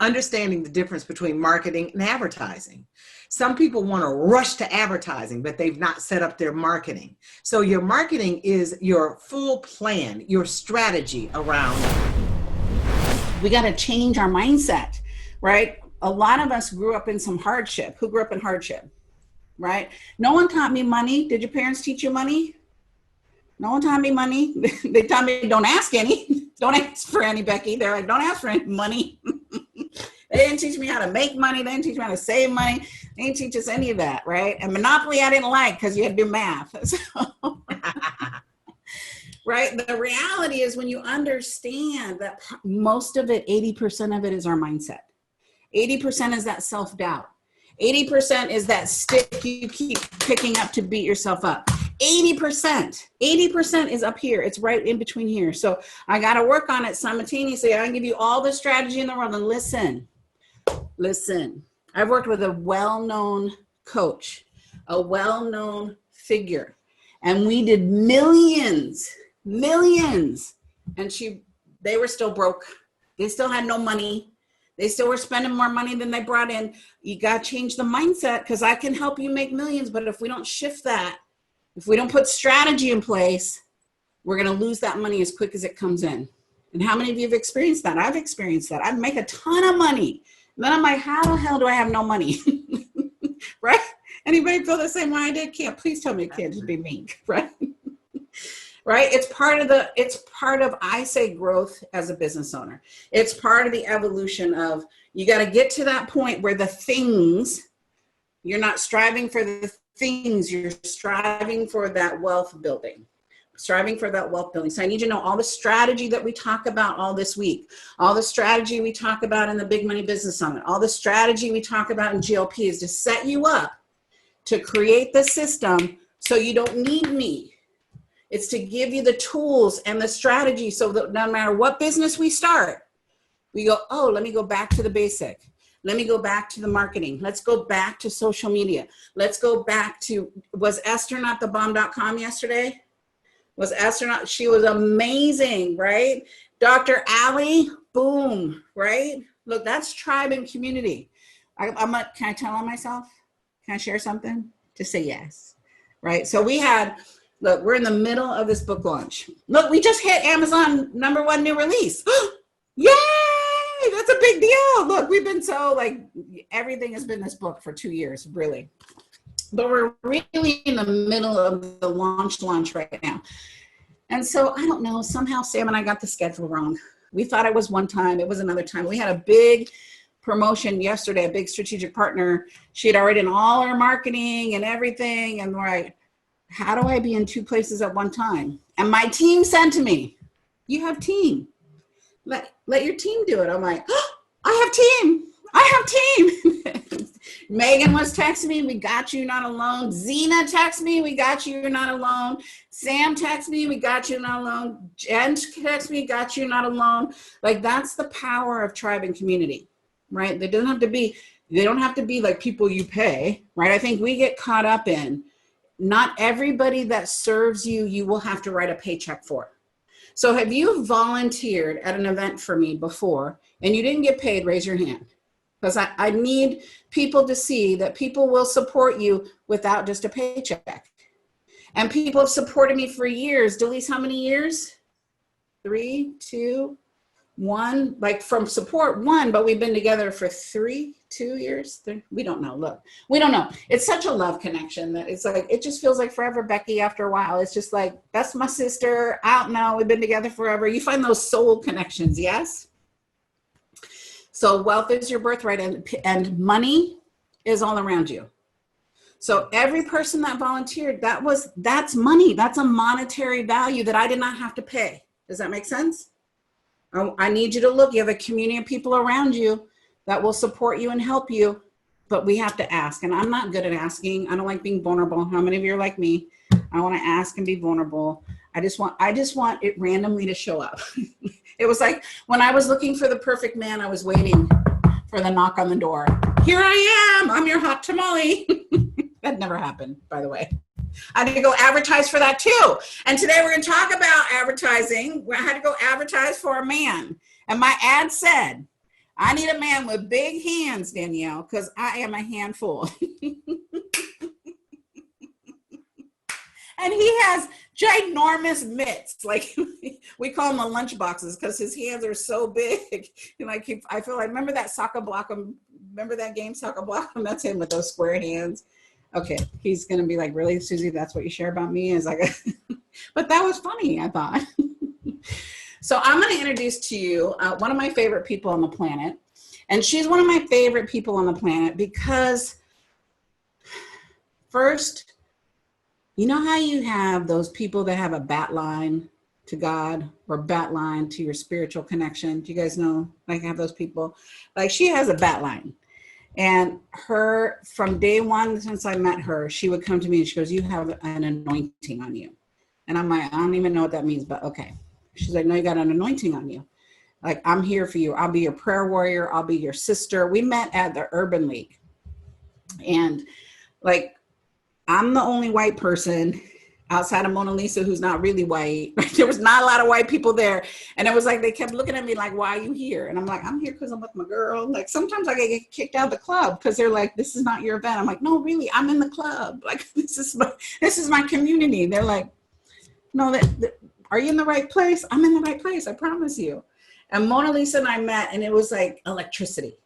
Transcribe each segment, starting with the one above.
understanding the difference between marketing and advertising. Some people want to rush to advertising, but they've not set up their marketing. So your marketing is your full plan, your strategy around. We got to change our mindset, right? A lot of us grew up in some hardship. Who grew up in hardship, right? No one taught me money. Did your parents teach you money? No one taught me money. They taught me don't ask any. Don't ask for any, Becky. They're like, don't ask for any money. They didn't teach me how to make money. They didn't teach me how to save money. They didn't teach us any of that, right? And Monopoly I didn't like because you had to do math. So, right? The reality is when you understand that most of it, 80% of it is our mindset. 80% is that self-doubt. 80% is that stick you keep picking up to beat yourself up. 80% is up here. It's right in between here. So I got to work on it simultaneously. I can give you all the strategy in the world and listen. I've worked with a well-known coach, a well-known figure, and we did millions, and they were still broke. They still had no money. They still were spending more money than they brought in. You got to change the mindset because I can help you make millions. But if we don't shift that, if we don't put strategy in place, we're going to lose that money as quick as it comes in. And how many of you have experienced that? I've experienced that. I make a ton of money. And then I'm like, how the hell do I have no money? Right? Anybody feel the same way I did? Please tell me it can't just be me, right? Right? It's part of, I say, growth as a business owner. It's part of the evolution of, you got to get to that point where the things, you're not striving for the things, you're striving for that wealth building. So I need you to know all the strategy that we talk about all this week, all the strategy we talk about in the Big Money Business Summit, all the strategy we talk about in GLP is to set you up to create the system so you don't need me. It's to give you the tools and the strategy so that no matter what business we start, we go, oh, let me go back to the basic. Let me go back to the marketing. Let's go back to social media. Let's go back to, was Esther not the bomb.com yesterday? Was Esther not? She was amazing, right? Dr. Allie, boom, right? Look, that's tribe and community. Can I tell on myself? Can I share something? Just say yes, right? So look, we're in the middle of this book launch. Look, we just hit Amazon #1 new release. Yay! That's a big deal. Look, we've been everything has been this book for 2 years, really. But we're really in the middle of the launch right now. And so I don't know, somehow Sam and I got the schedule wrong. We thought it was one time, it was another time. We had a big promotion yesterday, a big strategic partner. She had already done all our marketing and everything. And we're like, how do I be in 2 places at one time? And my team said to me, you have team. Let your team do it. I'm like, oh, I have team. Megan was texting me, we got you, not alone. Zena texted me, we got you, you're not alone. Sam texted me, we got you, not alone. Jen texted me, got you, not alone. Like, that's the power of tribe and community, right? They don't have to be like people you pay, right? I think we get caught up in, not everybody that serves you, you will have to write a paycheck for. So have you volunteered at an event for me before and you didn't get paid? Raise your hand. Because I need people to see that people will support you without just a paycheck. And people have supported me for years. Delise, how many years? 3, 2, 1. Like from support 1, but we've been together for 2 years. We don't know. Look, we don't know. It's such a love connection that it's like, it just feels like forever, Becky, after a while. It's just like, that's my sister. I don't know. We've been together forever. You find those soul connections, yes? So wealth is your birthright and money is all around you. So every person that volunteered, that's money. That's a monetary value that I did not have to pay. Does that make sense? I need you to look. You have a community of people around you that will support you and help you, but we have to ask. And I'm not good at asking. I don't like being vulnerable. How many of you are like me? I want to ask and be vulnerable. I just want it randomly to show up. It was like when I was looking for the perfect man, I was waiting for the knock on the door. Here I am. I'm your hot tamale. That never happened, by the way. I had to go advertise for that too. And today we're going to talk about advertising. I had to go advertise for a man. And my ad said, I need a man with big hands, Danielle, because I am a handful. And he has ginormous mitts. Like we call them the lunch boxes because his hands are so big. And like I feel like, remember that soccer block? Remember that game, soccer block? That's him with those square hands. Okay, he's gonna be like, really, Susie? That's what you share about me? Is like, but that was funny, I thought. So I'm gonna introduce to you one of my favorite people on the planet, and she's one of my favorite people on the planet because, first, you know how you have those people that have a bat line to God or bat line to your spiritual connection? Do you guys know, like, have those people? Like, she has a bat line. And her, from day one, since I met her, she would come to me and she goes, you have an anointing on you. And I'm like, I don't even know what that means, but okay. She's like, no, you got an anointing on you. Like, I'm here for you. I'll be your prayer warrior. I'll be your sister. We met at the Urban League. And like, I'm the only white person outside of Monalisa who's not really white. There was not a lot of white people there. And it was like, they kept looking at me like, why are you here? And I'm like, I'm here because I'm with my girl. Like, sometimes I get kicked out of the club because they're like, this is not your event. I'm like, no, really, I'm in the club. Like, this is my community. They're like, no, are you in the right place? I'm in the right place. I promise you. And Monalisa and I met, and it was like electricity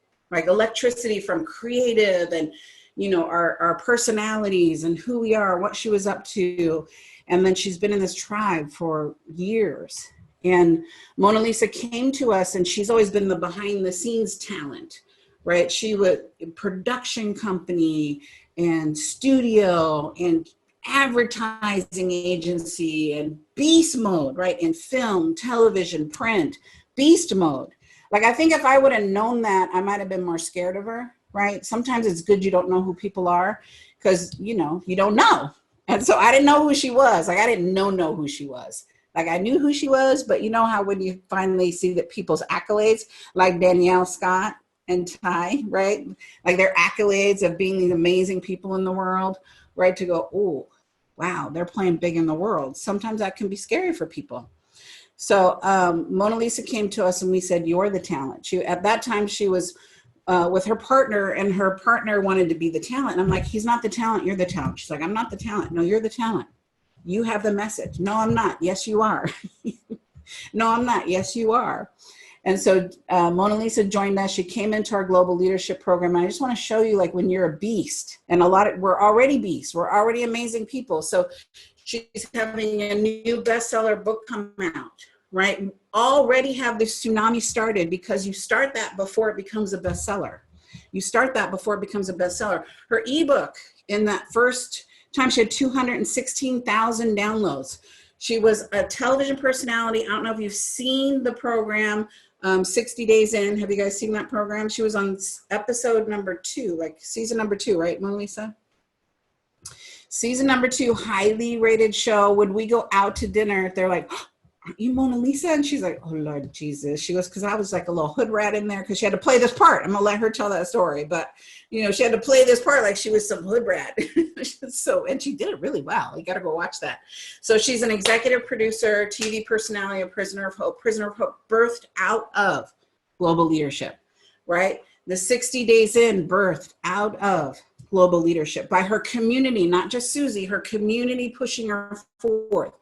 from creative and, you know, our personalities and who we are, what she was up to. And then she's been in this tribe for years. And Monalisa came to us, and she's always been the behind the scenes talent, right? She would production company and studio and advertising agency and beast mode, right? In film, television, print, beast mode. Like, I think if I would have known that, I might have been more scared of her. Right? Sometimes it's good you don't know who people are because, you know, you don't know. And so I didn't know who she was. Like, I didn't know who she was. Like, I knew who she was, but you know how when you finally see that people's accolades, like Danielle Scott and Ty, right? Like, their accolades of being these amazing people in the world, right? To go, oh, wow, they're playing big in the world. Sometimes that can be scary for people. So Monalisa came to us and we said, you're the talent. At that time, she was with her partner, and her partner wanted to be the talent. And I'm like, he's not the talent, you're the talent. She's like, I'm not the talent. No, you're the talent. You have the message. No, I'm not. Yes, you are. No, I'm not. Yes, you are. And so Monalisa joined us. She came into our global leadership program. And I just want to show you, like, when you're a beast, and we're already beasts. We're already amazing people. So she's having a new bestseller book come out. Right? Already have this tsunami started because you start that before it becomes a bestseller. You start that before it becomes a bestseller. Her ebook, in that first time, she had 216,000 downloads. She was a television personality. I don't know if you've seen the program, 60 Days In. Have you guys seen that program? She was on episode number 2, like season number 2, right, Monalisa? Season number 2, highly rated show. When we go out to dinner, they're like, aren't you Monalisa? And she's like, oh, Lord Jesus. She goes, because I was like a little hood rat in there because she had to play this part. I'm going to let her tell that story. But, you know, she had to play this part like she was some hood rat. And she did it really well. You got to go watch that. So she's an executive producer, TV personality, a prisoner of hope, birthed out of global leadership, right? The 60 Days In, birthed out of global leadership by her community, not just Susie, her community pushing her forward.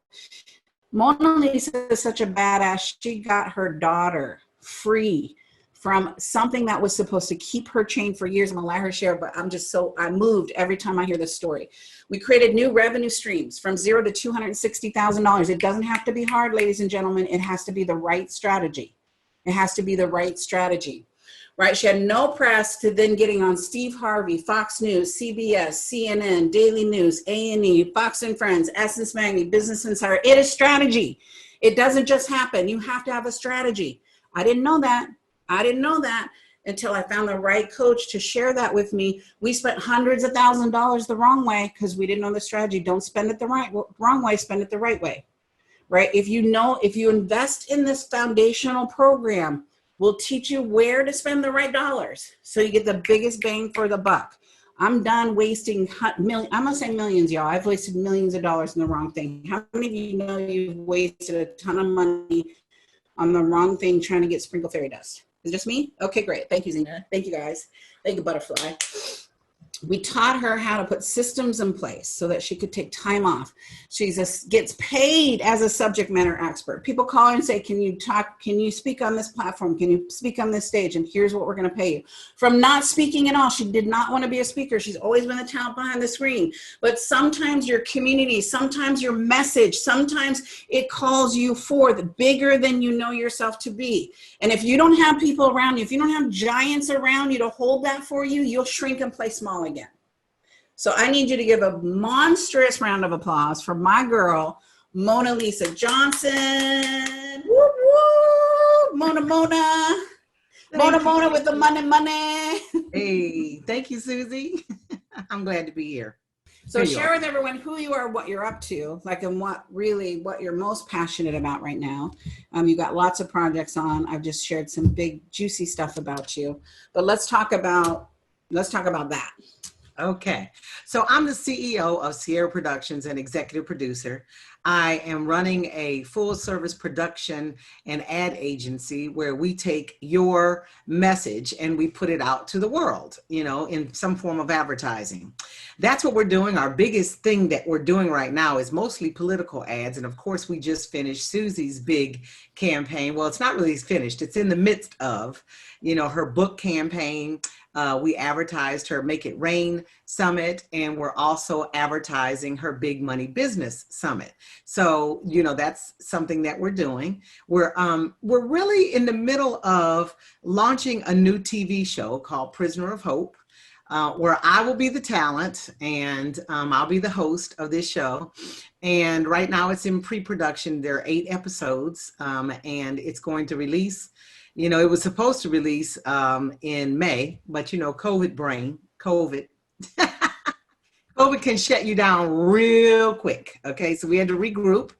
Monalisa is such a badass. She got her daughter free from something that was supposed to keep her chained for years. I'm gonna let her share, but I'm moved every time I hear this story. We created new revenue streams from $0 to $260,000. It doesn't have to be hard, ladies and gentlemen. It has to be the right strategy. It has to be the right strategy, right? She had no press to then getting on Steve Harvey, Fox News, CBS, CNN, Daily News, A&E, Fox and Friends, Essence Magazine, Business Insider. It is strategy. It doesn't just happen. You have to have a strategy. I didn't know that. Until I found the right coach to share that with me. We spent hundreds of thousands of dollars the wrong way because we didn't know the strategy. Don't spend it the wrong way, spend it the right way, right? If you invest in this foundational program, we'll teach you where to spend the right dollars so you get the biggest bang for the buck. I'm done wasting I'm gonna say millions, y'all. I've wasted millions of dollars in the wrong thing. How many of you know you've wasted a ton of money on the wrong thing trying to get sprinkle fairy dust? Is it just me? Okay, great. Thank you, Zena. Thank you, guys. Thank you, Butterfly. We taught her how to put systems in place so that she could take time off. She gets paid as a subject matter expert. People call her and say, can you speak on this platform? Can you speak on this stage? And here's what we're going to pay you. From not speaking at all, she did not want to be a speaker. She's always been the talent behind the screen. But sometimes your community, sometimes your message, sometimes it calls you forth bigger than you know yourself to be. And if you don't have people around you, if you don't have giants around you to hold that for you, you'll shrink and play small again. So I need you to give a monstrous round of applause for my girl, Monalisa Johnson. Woo, woo. Mona. Mona with the money. Hey, thank you, Susie. I'm glad to be here. So share with everyone who you are, what you're up to, like, and what you're most passionate about right now. You've got lots of projects on. I've just shared some big juicy stuff about you, but let's talk about that. Okay. So I'm the CEO of Sierra Productions and executive producer. I am running a full service production and ad agency where we take your message and we put it out to the world, in some form of advertising. That's what we're doing. Our biggest thing that we're doing right now is mostly political ads. And of course, we just finished Susie's big campaign. Well, it's not really finished. It's in the midst of, her book campaign. We advertised her Make It Rain Summit, and we're also advertising her Big Money Business Summit. So, that's something that we're doing. We're really in the middle of launching a new TV show called Prisoner of Hope, where I will be the talent and I'll be the host of this show. And right now it's in pre-production. There are 8 episodes, and it's going to release. It was supposed to release in May, but COVID. COVID can shut you down real quick. Okay, so we had to regroup.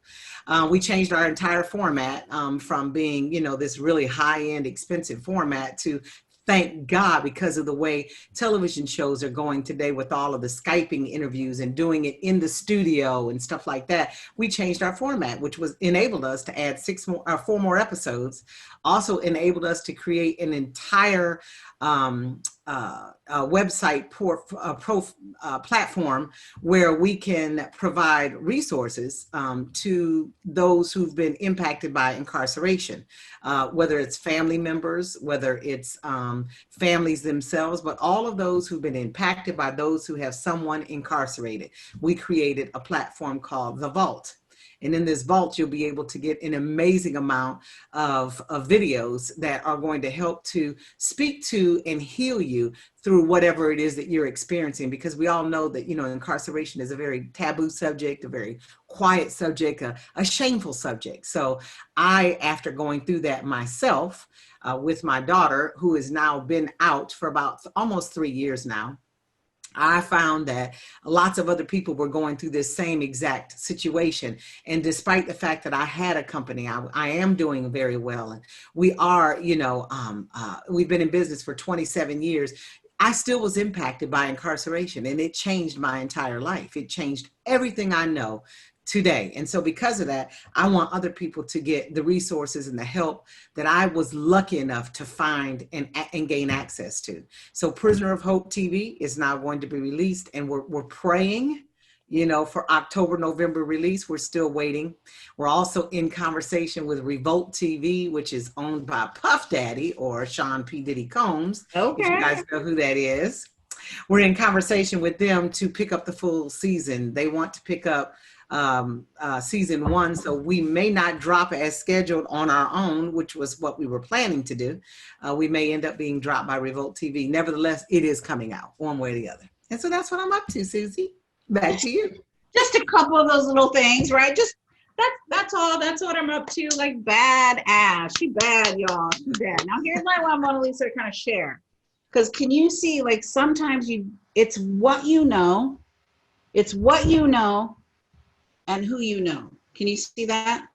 We changed our entire format from being, this really high-end, expensive format to, thank God, because of the way television shows are going today with all of the Skyping interviews and doing it in the studio and stuff like that, we changed our format, which enabled us to add 4 more episodes. Also enabled us to create an entire website platform where we can provide resources to those who've been impacted by incarceration, whether it's family members, whether it's families themselves, but all of those who've been impacted by those who have someone incarcerated. We created a platform called The Vault. And in this vault, you'll be able to get an amazing amount of videos that are going to help to speak to and heal you through whatever it is that you're experiencing. Because we all know that, incarceration is a very taboo subject, a very quiet subject, a shameful subject. So after going through that myself with my daughter, who has now been out for about almost 3 years now, I found that lots of other people were going through this same exact situation. And despite the fact that I had a company, I am doing very well. And we are, we've been in business for 27 years. I still was impacted by incarceration, and it changed my entire life. It changed everything I know today. And so because of that, I want other people to get the resources and the help that I was lucky enough to find and gain access to. So Prisoner of Hope TV is now going to be released, and we're praying, for October, November release. We're still waiting. We're also in conversation with Revolt TV, which is owned by Puff Daddy, or Sean P. Diddy Combs. Okay. If you guys know who that is. We're in conversation with them to pick up the full season. They want to pick up season 1, so we may not drop as scheduled on our own, which was what we were planning to do. We may end up being dropped by Revolt TV. Nevertheless, it is coming out one way or the other. And so that's what I'm up to, Susie. Back to you. Just a couple of those little things, right? Just that's all. That's what I'm up to. Like, badass. She bad, y'all. She bad. Now here's what I want Monalisa to kind of share. Because can you see, like, sometimes it's what you know. It's what you know. And who you know. Can you see that?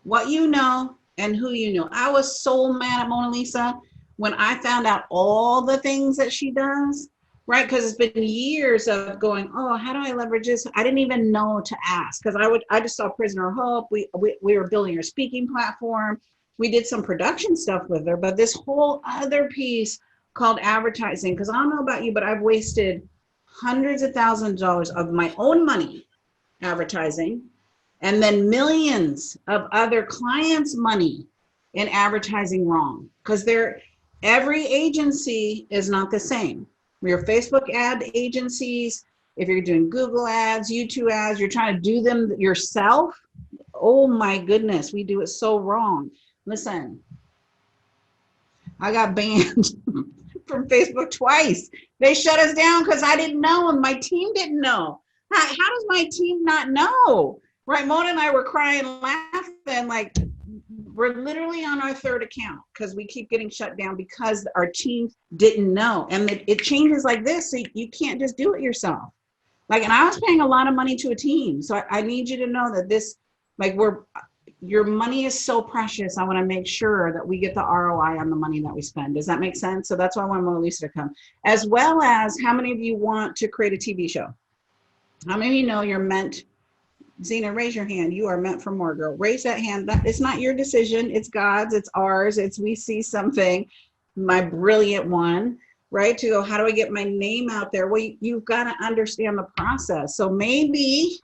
What you know and who you know. I was so mad at Monalisa when I found out all the things that she does, right? Because it's been years of going, oh, how do I leverage this? I didn't even know to ask, because I just saw Prisoner of Hope. We were building her speaking platform. we did some production stuff with her, but this whole other piece called advertising, because I don't know about you, but I've wasted hundreds of thousands of dollars of my own money advertising, and then millions of other clients' money in advertising wrong. Because every agency is not the same. Your Facebook ad agencies, if you're doing Google ads, YouTube ads, you're trying to do them yourself. Oh my goodness, we do it so wrong. Listen, I got banned from Facebook twice. They shut us down because I didn't know and my team didn't know. How does my team not know? Right, Mona and I were crying, laughing, like we're literally on our third account because we keep getting shut down because our team didn't know. And it changes like this, so you can't just do it yourself. Like, and I was paying a lot of money to a team. So I need you to know that this, like your money is so precious. I want to make sure that we get the ROI on the money that we spend. Does that make sense? So that's why I want Monalisa to come. As well as, how many of you want to create a TV show? How many of you know you're meant, Zena, raise your hand. You are meant for more, girl. Raise that hand. It's not your decision. It's God's. It's ours. It's we see something, my brilliant one, right? To go, how do I get my name out there? Well, you've got to understand the process. So maybe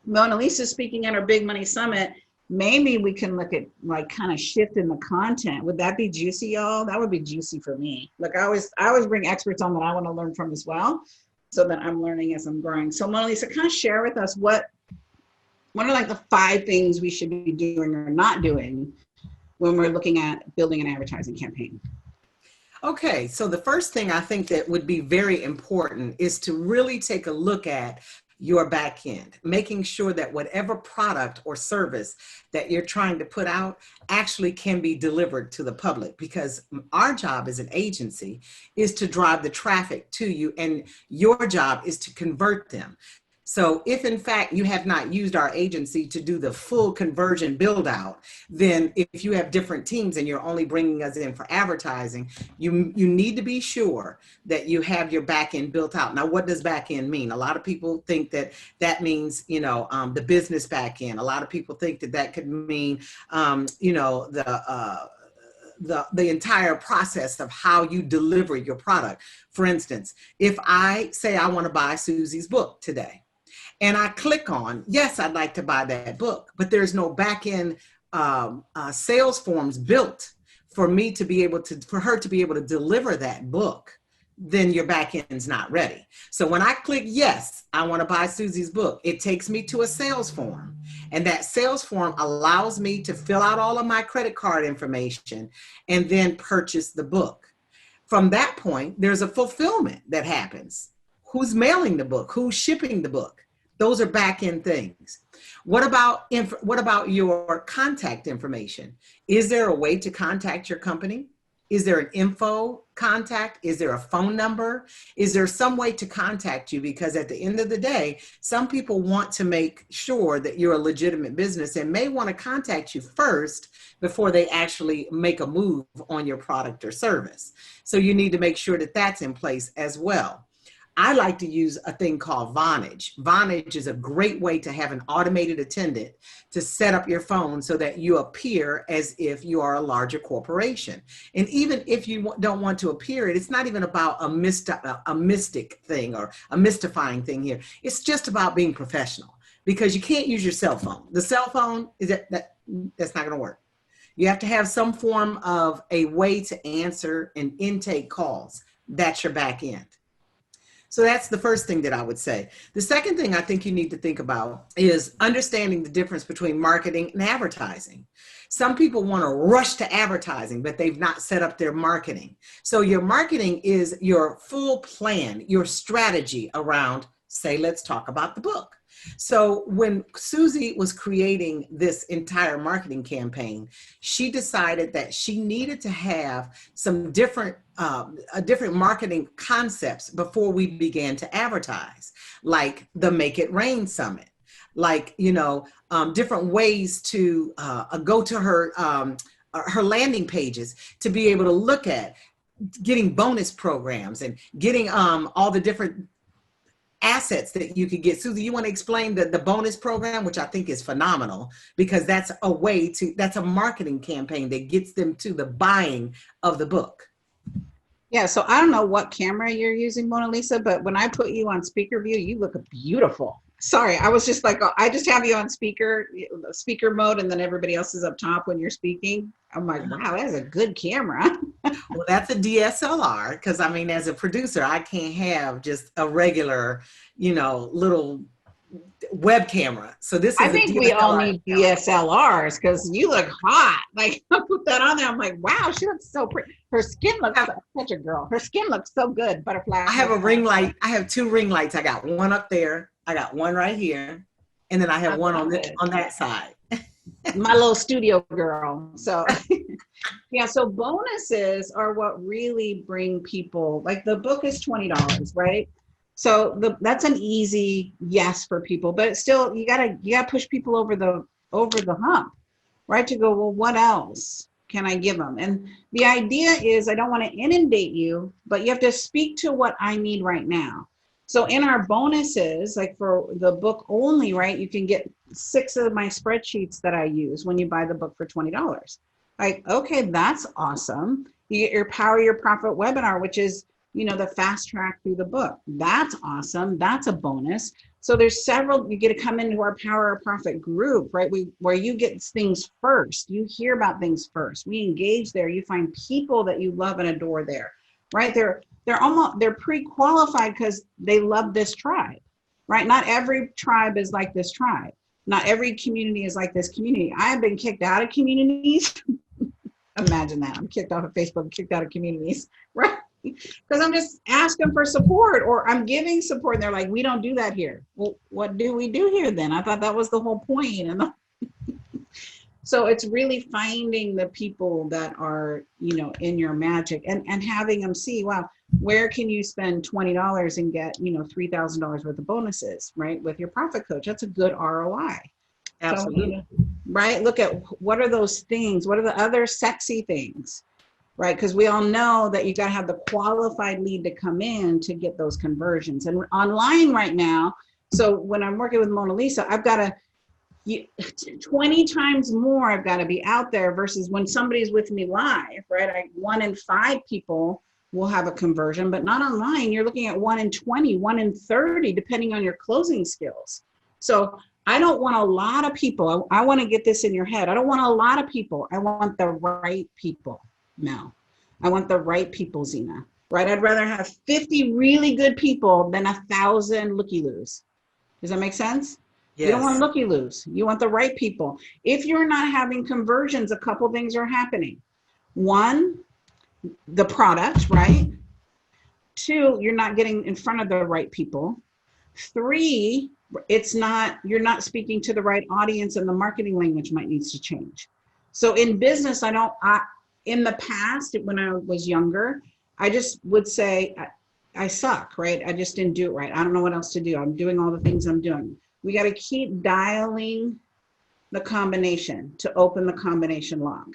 Monalisa speaking at our Big Money Summit, maybe we can look at like kind of shifting the content. Would that be juicy, y'all? That would be juicy for me. Look, I always bring experts on that I want to learn from as well, so that I'm learning as I'm growing. So Monalisa, kind of share with us what are like the 5 things we should be doing or not doing when we're looking at building an advertising campaign? Okay, so the first thing I think that would be very important is to really take a look at your back end, making sure that whatever product or service that you're trying to put out actually can be delivered to the public, because our job as an agency is to drive the traffic to you, and your job is to convert them. So if in fact you have not used our agency to do the full conversion build out, then if you have different teams and you're only bringing us in for advertising, you need to be sure that you have your back end built out. Now, what does back end mean? A lot of people think that means, the business back end. A lot of people think that could mean, the entire process of how you deliver your product. For instance, if I say I want to buy Susie's book today, and I click on, yes, I'd like to buy that book, but there's no back end sales forms built for me to be able to, for her to be able to deliver that book, then your back end's not ready. So when I click, yes, I want to buy Susie's book, it takes me to a sales form. And that sales form allows me to fill out all of my credit card information and then purchase the book. From that point, there's a fulfillment that happens. Who's mailing the book? Who's shipping the book? Those are back-end things. What about your contact information? Is there a way to contact your company? Is there an info contact? Is there a phone number? Is there some way to contact you? Because at the end of the day, some people want to make sure that you're a legitimate business and may want to contact you first before they actually make a move on your product or service. So you need to make sure that that's in place as well. I like to use a thing called Vonage. Vonage is a great way to have an automated attendant to set up your phone so that you appear as if you are a larger corporation. And even if you don't want to appear it's not even about a mystic thing or a mystifying thing here. It's just about being professional, because you can't use your cell phone. The cell phone, that's not going to work. You have to have some form of a way to answer and intake calls. That's your back end. So that's the first thing that I would say. The second thing I think you need to think about is understanding the difference between marketing and advertising. Some people want to rush to advertising, but they've not set up their marketing. So your marketing is your full plan, your strategy around, say, let's talk about the book. So when Susie was creating this entire marketing campaign, she decided that she needed to have some different marketing concepts before we began to advertise, like the Make It Rain Summit, like, different ways to go to her landing pages to be able to look at getting bonus programs and getting all the different assets that you could get. Susie, you want to explain the bonus program, which I think is phenomenal, because that's a marketing campaign that gets them to the buying of the book. Yeah, so I don't know what camera you're using, Monalisa, but when I put you on speaker view, you look beautiful. Sorry, I was just like, I just have you on speaker mode, and then everybody else is up top when you're speaking. I'm like, wow, that is a good camera. Well, that's a DSLR, because I mean, as a producer, I can't have just a regular, little web camera. So this I is a think we all DSLR need camera. DSLRs because you look hot. Like, I put that on there. I'm like, wow, she looks so pretty. Her skin looks such a girl. Her skin looks so good. Butterfly. I have a ring light. I have 2 ring lights. I got one up there. I got one right here. And then I have one on that side. My little studio girl. So yeah, so bonuses are what really bring people, like the book is $20, right? So that's an easy yes for people, but it's still, you gotta push people over the hump, right? To go, well, what else can I give them? And the idea is, I don't want to inundate you, but you have to speak to what I need right now. So in our bonuses, like for the book only, right, you can get 6 of my spreadsheets that I use when you buy the book for $20. Like, okay, that's awesome. You get your Power Your Profit webinar, which is, the fast track through the book. That's awesome. That's a bonus. So there's several, you get to come into our Power Your Profit group, right? Where you get things first. You hear about things first. We engage there. You find people that you love and adore there, right? They're pre-qualified because they love this tribe, right? Not every tribe is like this tribe. Not every community is like this community. I've been kicked out of communities. Imagine that. I'm kicked off of Facebook, kicked out of communities, right? Because I'm just asking for support, or I'm giving support. And they're like, we don't do that here. Well, what do we do here then? I thought that was the whole point. And so it's really finding the people that are, in your magic and having them see, wow, where can you spend $20 and get, $3,000 worth of bonuses, right? With your profit coach. That's a good ROI. Absolutely. So, right? Look at what are those things? What are the other sexy things? Right? Because we all know that you got to have the qualified lead to come in to get those conversions. And online right now, so when I'm working with Monalisa, I've got to 20 times more I've got to be out there versus when somebody's with me live, right? 1 in 5 people will have a conversion, but not online. You're looking at 1 in 20, 1 in 30, depending on your closing skills. So I don't want a lot of people. I want to get this in your head. I don't want a lot of people. I want the right people. Mel, I want the right people, Zena, right? I'd rather have 50 really good people than 1,000 looky-loos. Does that make sense? Yes. You don't want looky-loos. You want the right people. If you're not having conversions, a couple things are happening. 1, the product, right? 2, you're not getting in front of the right people. 3, you're not speaking to the right audience, and the marketing language might needs to change. So in business, in the past, when I was younger, I just would say, I suck, right? I just didn't do it right. I don't know what else to do. I'm doing all the things I'm doing. We got to keep dialing the combination to open the combination lock,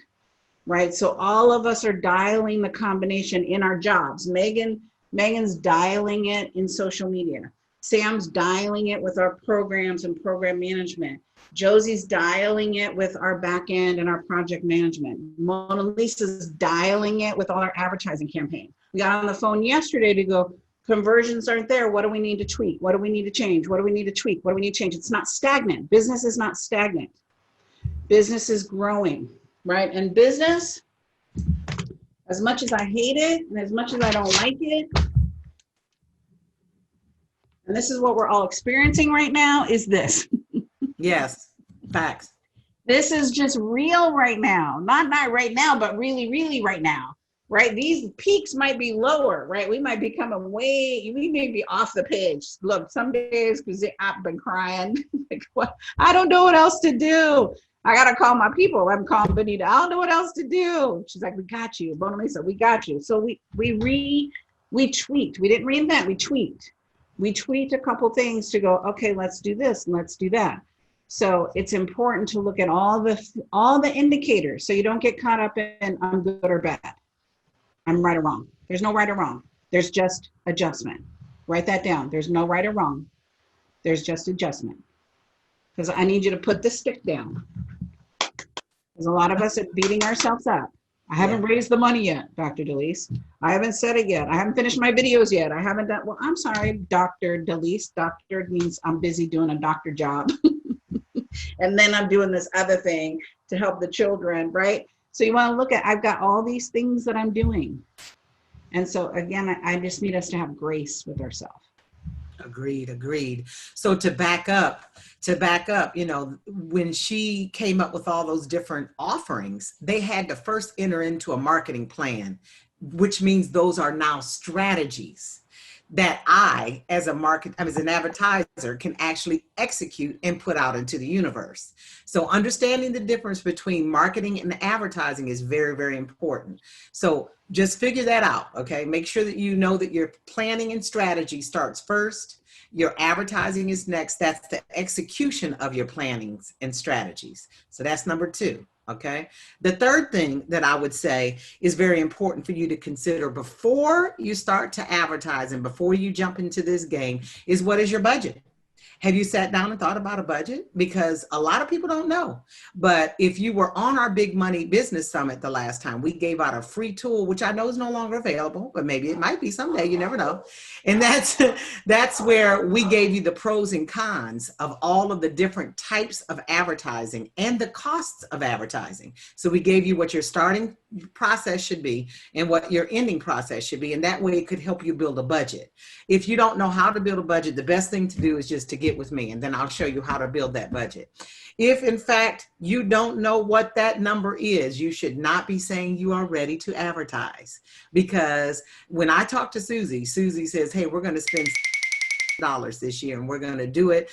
right? So all of us are dialing the combination in our jobs. Megan's dialing it in social media. Sam's dialing it with our programs and program management. Josie's dialing it with our backend and our project management. Monalisa's dialing it with all our advertising campaign. We got on the phone yesterday to go, conversions aren't there. What do we need to tweak? What do we need to change? What do we need to tweak? What do we need to change? It's not stagnant. Business is not stagnant. Business is growing, right? And business, as much as I hate it and as much as I don't like it, and this is what we're all experiencing right now, is this. Yes, facts. This is just real right now. Not right now, but really, really right now, right? These peaks might be lower, right? We might be coming we may be off the page. Look, some days, because I've been crying. Like, what? I don't know what else to do. I got to call my people. I'm calling Benita. I don't know what else to do. She's like, we got you. Monalisa, we got you. So we tweaked. We didn't reinvent, we tweaked. We tweaked a couple things to go, okay, let's do this and let's do that. So it's important to look at all the indicators so you don't get caught up in I'm good or bad. I'm right or wrong. There's no right or wrong. There's just adjustment, Write that down. There's no right or wrong. There's just adjustment. Because I need you to put the stick down. Because a lot of us are beating ourselves up. I haven't raised the money yet, Dr. Delise. I haven't said it yet. I haven't finished my videos yet. I haven't done, well, I'm sorry, Dr. Delise. Doctor means I'm busy doing a doctor job. And then I'm doing this other thing to help the children, right? So you want to look at, I've got all these things that I'm doing. And so again, I just need us to have grace with ourselves. Agreed. So to back up, you know, when she came up with all those different offerings, they had to first enter into a marketing plan, which means those are now strategies that I, as an advertiser, can actually execute and put out into the universe. So understanding the difference between marketing and advertising is very, very important. So just figure that out, okay? Make sure that you know that your planning and strategy starts first. Your advertising is next. That's the execution of your plannings and strategies. So that's number 2. Okay. The third thing that I would say is very important for you to consider before you start to advertise and before you jump into this game is, what is your budget? Have you sat down and thought about a budget? Because a lot of people don't know. But if you were on our Big Money Business Summit the last time, we gave out a free tool, which I know is no longer available, but maybe it might be someday, you never know. And that's where we gave you the pros and cons of all of the different types of advertising and the costs of advertising. So we gave you what your starting process should be and what your ending process should be. And that way it could help you build a budget. If you don't know how to build a budget, the best thing to do is just to get with me, and then I'll show you how to build that budget. If in fact you don't know what that number is, you should not be saying you are ready to advertise. Because when I talk to Susie, Susie says, hey, we're going to spend $dollars this year, and we're going to do it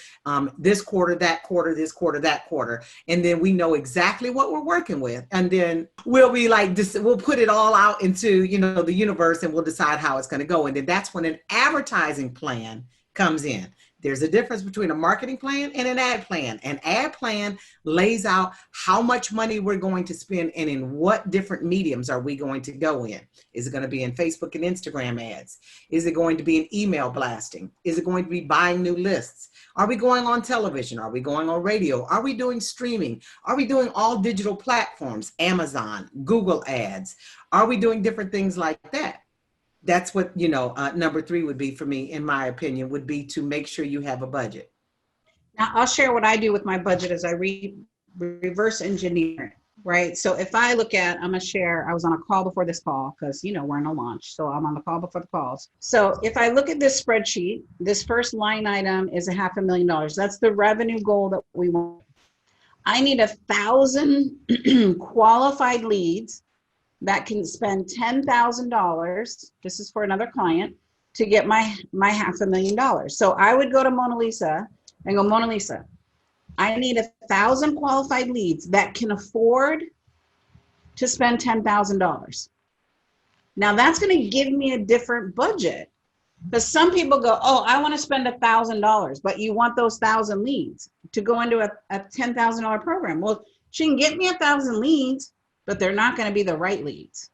this quarter, that quarter, this quarter, that quarter. And then we know exactly what we're working with. And then we'll be like, we'll put it all out into, you know, the universe, and we'll decide how it's going to go. And then that's when an advertising plan comes in. There's a difference between a marketing plan and an ad plan. An ad plan lays out how much money we're going to spend and in what different mediums are we going to go in. Is it going to be in Facebook and Instagram ads? Is it going to be in email blasting? Is it going to be buying new lists? Are we going on television? Are we going on radio? Are we doing streaming? Are we doing all digital platforms, Amazon, Google ads? Are we doing different things like that? That's what, you know, number 3 would be for me, in my opinion, would be to make sure you have a budget. Now, I'll share what I do with my budget as I reverse engineer it, right? So if I look at, I'm going to share, I was on a call before this call because, you know, we're in a launch. So I'm on the call before the calls. So if I look at this spreadsheet, this first line item is $500,000. That's the revenue goal that we want. I need 1,000 qualified leads that can spend $10,000, this is for another client, to get my $500,000. So I would go to Monalisa and go, Monalisa, I need 1,000 qualified leads that can afford to spend $10,000. Now that's going to give me a different budget, because some people go, oh, I want to spend $1,000, but you want those 1,000 leads to go into a $10,000 program. Well, she can get me 1,000 leads, but they're not going to be the right leads.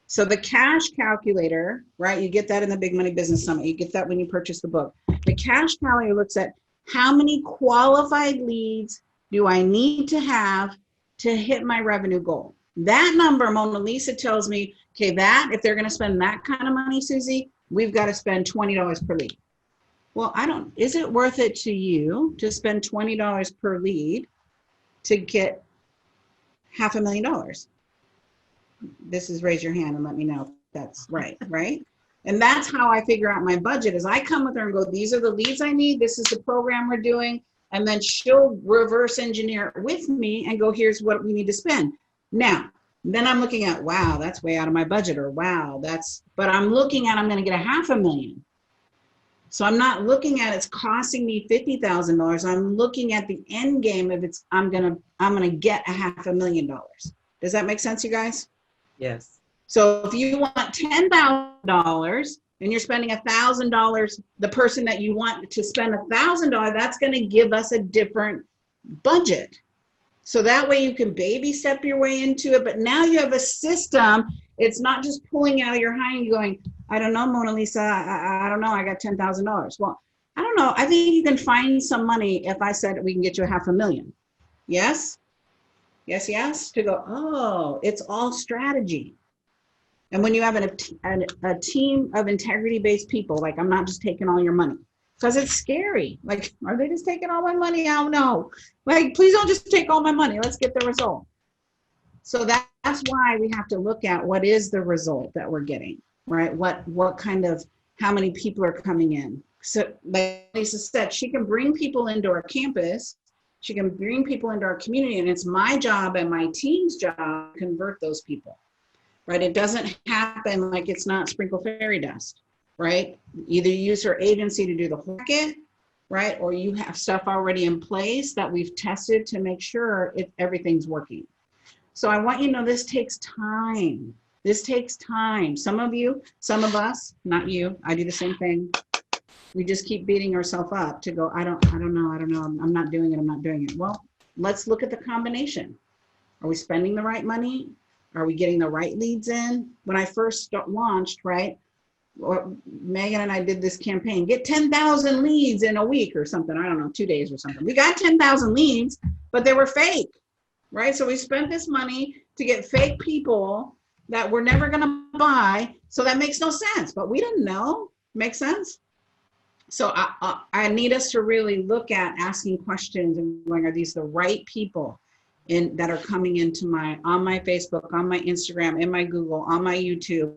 So the cash calculator, right? You get that in the Big Money Business Summit. You get that when you purchase the book. The cash calculator looks at how many qualified leads do I need to have to hit my revenue goal. That number, Monalisa tells me, okay, that if they're going to spend that kind of money, Susie, we've got to spend $20 per lead. Well, is it worth it to you to spend $20 per lead to get $500,000? This is raise your hand and let me know if that's right, right? And that's how I figure out my budget, is I come with her and go, these are the leads I need. This is the program we're doing. And then she'll reverse engineer it with me and go, here's what we need to spend. Now, then I'm looking at, wow, that's way out of my budget, or wow, but I'm looking at, I'm going to get $500,000. So I'm not looking at it's costing me $50,000. I'm looking at the end game of I'm gonna get $500,000. Does that make sense, you guys? Yes. So if you want $10,000 and you're spending $1,000, the person that you want to spend $1,000, that's going to give us a different budget. So that way you can baby step your way into it. But now you have a system It's not just pulling out of your hide and going, I don't know, Monalisa, I don't know, I got $10,000. Well, I don't know. I think you can find some money if I said we can get you $500,000. Yes? Yes, yes? To go, oh, it's all strategy. And when you have a team of integrity-based people, like, I'm not just taking all your money, because it's scary. Like, are they just taking all my money? I don't know. Like, please don't just take all my money. Let's get the result. So that's why we have to look at what is the result that we're getting, right? What kind of, how many people are coming in? So like Lisa said, she can bring people into our campus. She can bring people into our community, and it's my job and my team's job to convert those people, right? It doesn't happen like it's not sprinkle fairy dust, right? Either you use her agency to do the whole packet, right? Or you have stuff already in place that we've tested to make sure everything's working. So I want you to know this takes time. This takes time. Some of you, some of us, not you, I do the same thing. We just keep beating ourselves up to go, I don't know, I'm not doing it. Well, let's look at the combination. Are we spending the right money? Are we getting the right leads in? When I first launched, right, or Megan and I did this campaign, get 10,000 leads in a week or something. I don't know, 2 days or something. We got 10,000 leads, but they were fake, right? So we spent this money to get fake people that we're never going to buy. So that makes no sense, but we didn't know. Make sense? So I need us to really look at asking questions and going, are these the right people that are coming into on my Facebook, on my Instagram, in my Google, on my YouTube,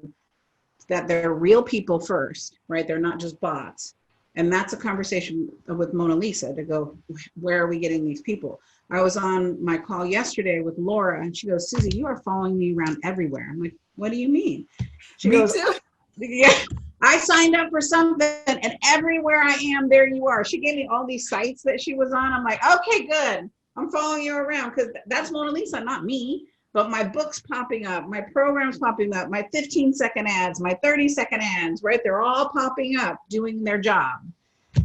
that they're real people first, right? They're not just bots. And that's a conversation with Monalisa to go, where are we getting these people? I was on my call yesterday with Laura, and she goes, Susie, you are following me around everywhere. I'm like, what do you mean? She goes, too. Yeah, I signed up for something, and everywhere I am, there you are. She gave me all these sites that she was on. I'm like, okay, good. I'm following you around, because that's Monalisa, not me. But my book's popping up, my program's popping up, my 15-second ads, my 30-second ads, right? They're all popping up, doing their job,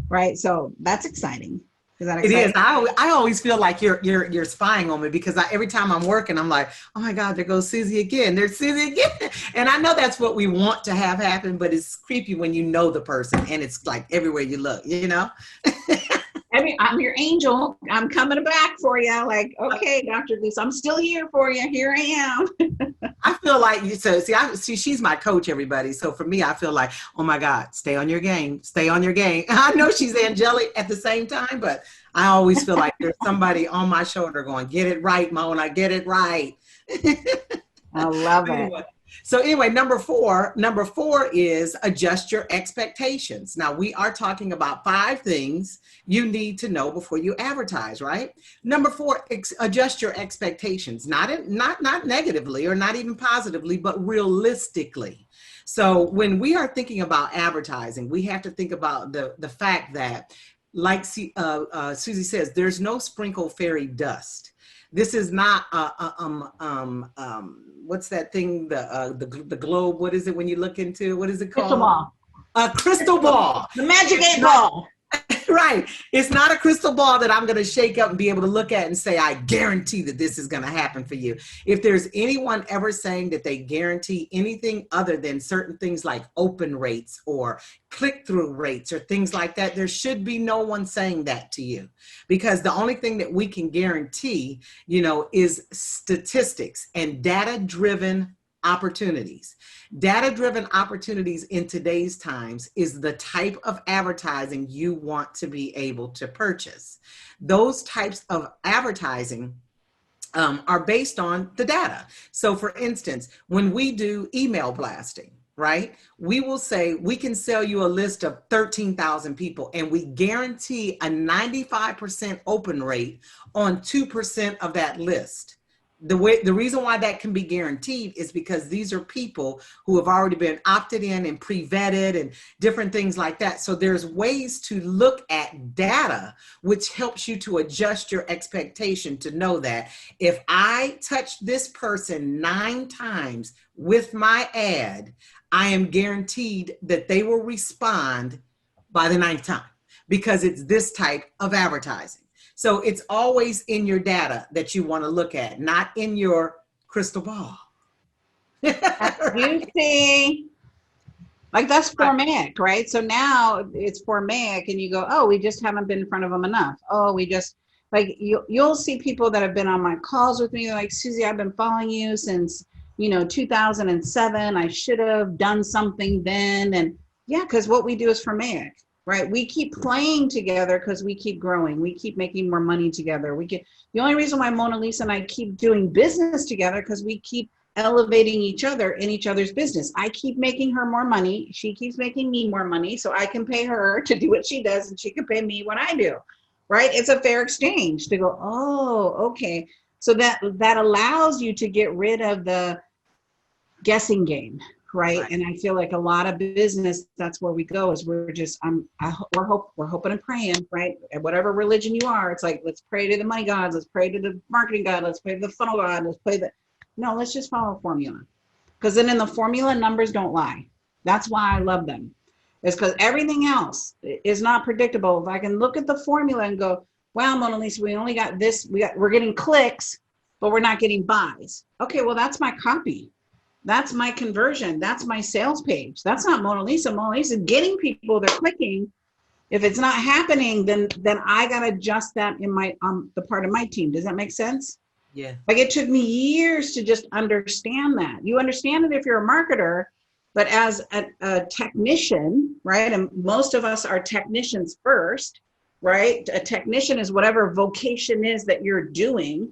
right? So that's exciting. Is that exciting? It is. I always feel like you're spying on me, because every time I'm working, I'm like, oh my God, there goes Susie again. There's Susie again. And I know that's what we want to have happen, but it's creepy when you know the person and it's like everywhere you look, you know? I mean, I'm your angel. I'm coming back for you. Like, okay, Dr. Lisa, I'm still here for you. Here I am. I feel like she's my coach, everybody. So for me, I feel like, oh my God, stay on your game. Stay on your game. I know she's angelic at the same time, but I always feel like there's somebody on my shoulder going, get it right, Mona, get it right. I love it. So anyway, number four is adjust your expectations. Now we are talking about 5 things you need to know before you advertise, right? Number 4, adjust your expectations, not negatively or not even positively, but realistically. So when we are thinking about advertising, we have to think about the fact that, like Susie says, there's no sprinkle fairy dust. This is not what's that thing? The globe. What is it when you look into? What is it called? Crystal ball. A crystal ball. The magic 8 ball. Right. It's not a crystal ball that I'm going to shake up and be able to look at and say, I guarantee that this is going to happen for you. If there's anyone ever saying that they guarantee anything other than certain things like open rates or click-through rates or things like that, there should be no one saying that to you, because the only thing that we can guarantee, is statistics and data-driven opportunities. Data-driven opportunities in today's times is the type of advertising you want to be able to purchase. Those types of advertising are based on the data. So for instance, when we do email blasting, right? We will say we can sell you a list of 13,000 people and we guarantee a 95% open rate on 2% of that list. The reason why that can be guaranteed is because these are people who have already been opted in and pre-vetted and different things like that. So there's ways to look at data, which helps you to adjust your expectation to know that if I touch this person 9 times with my ad, I am guaranteed that they will respond by the 9th time, because it's this type of advertising. So it's always in your data that you want to look at, not in your crystal ball. You see, like that's formaic, right? So now it's formaic, and you go, oh, we just haven't been in front of them enough. Oh, we just like you'll see people that have been on my calls with me, like, Susie, I've been following you since 2007. I should have done something then, and yeah, because what we do is formaic, right? We keep playing together because we keep growing. We keep making more money together. The only reason why Monalisa and I keep doing business together because we keep elevating each other in each other's business. I keep making her more money. She keeps making me more money. So I can pay her to do what she does and she can pay me what I do, right? It's a fair exchange to go, oh, okay. So that allows you to get rid of the guessing game, right? And I feel like a lot of business, that's where we go is we're just, we're hoping and praying, right? At whatever religion you are, it's like, let's pray to the money gods. Let's pray to the marketing god. Let's pray to the funnel god. No, let's just follow a formula. Because then in the formula, numbers don't lie. That's why I love them. It's because everything else is not predictable. If I can look at the formula and go, wow, Monalisa, we only got this, we're getting clicks, but we're not getting buys. Okay, well, that's my copy. That's my conversion. That's my sales page. That's not Monalisa. Monalisa getting people, they're clicking. If it's not happening, then I got to adjust that in my the part of my team. Does that make sense? Yeah. Like it took me years to just understand that. You understand it if you're a marketer, but as a technician, right? And most of us are technicians first, right? A technician is whatever vocation is that you're doing.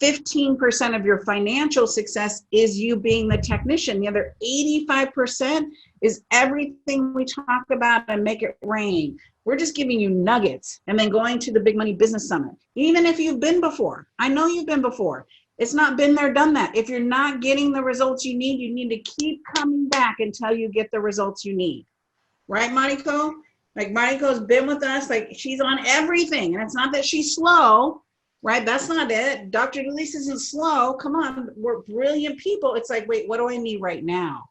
15% of your financial success is you being the technician. The other 85% is everything we talk about and make it rain. We're just giving you nuggets and then going to the Big Money Business Summit. Even if you've been before, I know you've been before. It's not been there, done that. If you're not getting the results you need to keep coming back until you get the results you need. Right, Mariko? Like Mariko's been with us, like she's on everything. And it's not that she's slow, right? That's not it. Dr. Delise isn't slow. Come on, we're brilliant people. It's like, wait, what do I need right now?